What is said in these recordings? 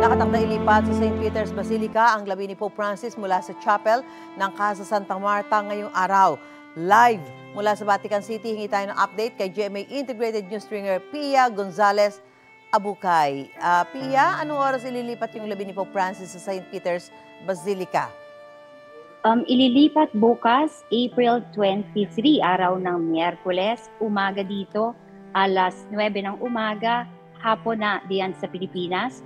Nakatakda ilipat sa St. Peter's Basilica ang labi ni Pope Francis mula sa chapel ng Casa Santa Marta ngayong araw. Live mula sa Vatican City, hingi tayo ng update kay GMA Integrated News Stringer Pia Gonzalez Abukay. Pia, anong oras ililipat yung labi ni Pope Francis sa St. Peter's Basilica? Ililipat bukas, April 23, araw ng Miyerkules, umaga dito, alas 9 ng umaga, hapon na diyan sa Pilipinas.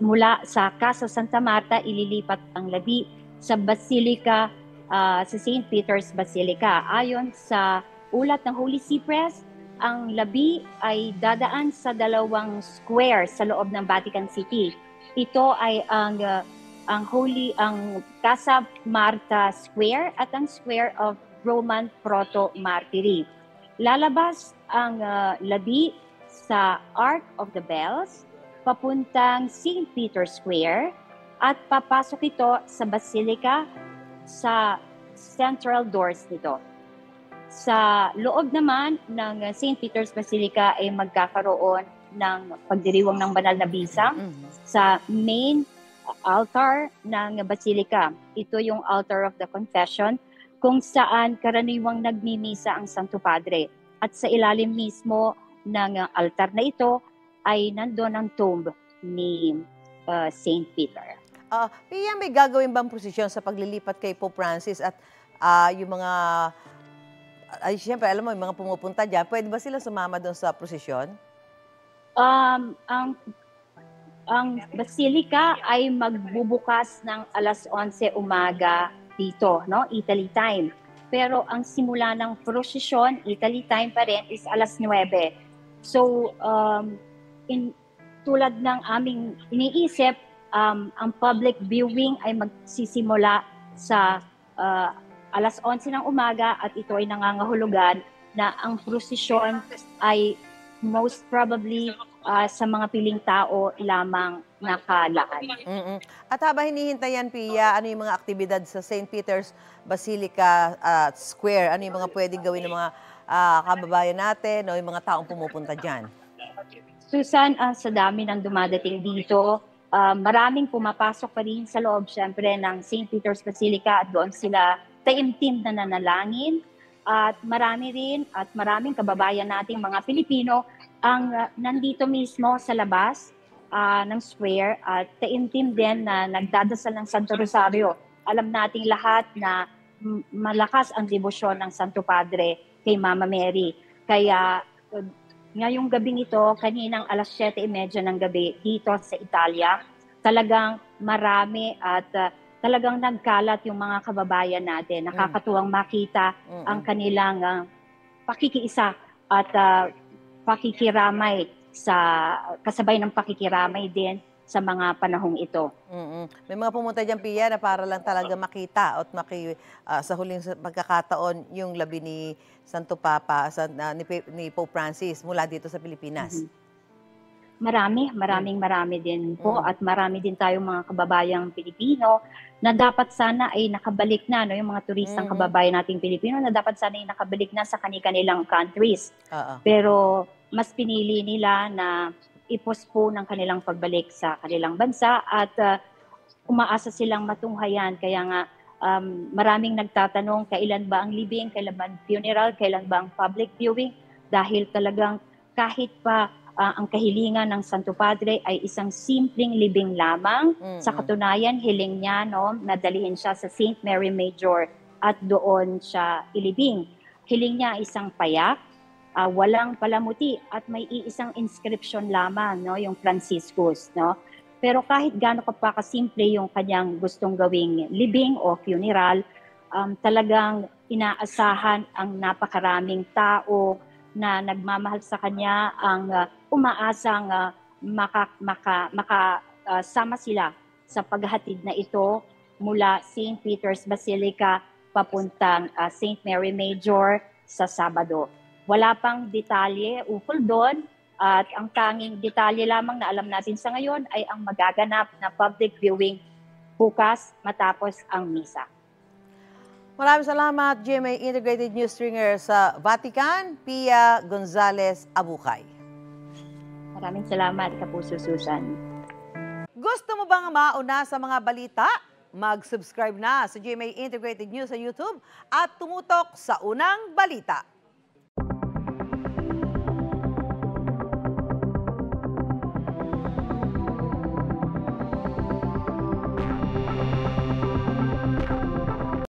Mula sa Casa Santa Marta, ililipat ang labi sa Basilica, sa St. Peter's Basilica. Ayon sa ulat ng Holy See Press, ang labi ay dadaan sa dalawang square sa loob ng Vatican City. Ito ay ang Casa Marta Square at ang Square of Roman Proto-Martyri. Lalabas ang labi sa Ark of the Bells, papuntang St. Peter's Square, at papasok ito sa Basilica sa central doors nito. Sa loob naman ng St. Peter's Basilica ay magkakaroon ng pagdiriwang ng banal na bisa sa main altar ng Basilica. Ito yung Altar of the Confession, kung saan karaniwang nagmimisa ang Santo Padre. At sa ilalim mismo ng altar na ito ay nandoon ang tomb ni St. Peter. Pia, may gagawin bang prosesyon sa paglilipat kay Pope Francis at yung mga, siyempre alam mo, yung mga pumupunta dyan, pwede ba sila sumama doon sa prosesyon? Ang Basilica ay magbubukas ng alas 11 umaga dito, no? Italy time. Pero ang simula ng prosesyon, Italy time pa rin, is alas 9. So, tulad ng aming iniisip, ang public viewing ay magsisimula sa alas 11 ng umaga at ito ay nangangahulugan na ang prosesyon ay most probably sa mga piling tao lamang nakalaan. At habang hinihintay yan, Pia, ano yung mga aktibidad sa St. Peter's Basilica Square? Ano yung mga pwedeng gawin ng mga kababayan natin o yung mga taong pumupunta dyan? Susan, sa dami ng dumadating dito, maraming pumapasok pa rin sa loob, syempre, ng St. Peter's Basilica at doon sila taimtim na nanalangin. At maraming kababayan nating mga Pilipino ang nandito mismo sa labas ng square at taimtim din na nagdadasal ng Santo Rosario. Alam nating lahat na malakas ang debosyon ng Santo Padre kay Mama Mary. Kaya ngayong gabing ito, kaninang alas 7:30 ng gabi dito sa Italia, talagang marami at talagang nagkalat yung mga kababayan natin. Nakakatuwang makita ang kanilang pakikiisa at pakikiramay kasabay ng pakikiramay din sa mga panahong ito. May mga pumunta dyan, Pia, na para lang talaga makita at sa huling pagkakataon yung labi ni Santo Papa, ni Pope Francis mula dito sa Pilipinas. Marami din po at marami din tayong mga kababayang Pilipino na dapat sana ay nakabalik na, no, yung mga turistang kababayan nating Pilipino na dapat sana ay nakabalik na sa kanilang countries. Pero mas pinili nila na i-postpone ang kanilang pagbalik sa kanilang bansa at umaasa silang matunghayan. Kaya nga maraming nagtatanong kailan ba ang libing, kailan ba ang funeral, kailan ba ang public viewing, dahil talagang kahit pa ang kahilingan ng Santo Padre ay isang simpleng libing lamang. Sa katunayan, hiling niya, no, nadalihin siya sa St. Mary Major at doon siya ilibing. Hiling niya isang payak, walang palamuti at may iisang inscription lamang, no, yung Franciscus, no. Pero kahit gaano pa kasimple yung kanyang gustong gawing libing o funeral, talagang inaasahan ang napakaraming tao na nagmamahal sa kanya, ang umaasang makasama sila sa paghatid na ito mula St. Peter's Basilica papuntang St. Mary Major sa Sabado. Wala pang detalye ukol doon at ang tanging detalye lamang na alam natin sa ngayon ay ang magaganap na public viewing bukas matapos ang misa. Maraming salamat, GMA Integrated News Stringer sa Vatican, Pia Gonzalez Abukay. Maraming salamat, Kapuso Susan. Gusto mo bang mauna sa mga balita? Mag-subscribe na sa GMA Integrated News sa YouTube at tumutok sa unang balita.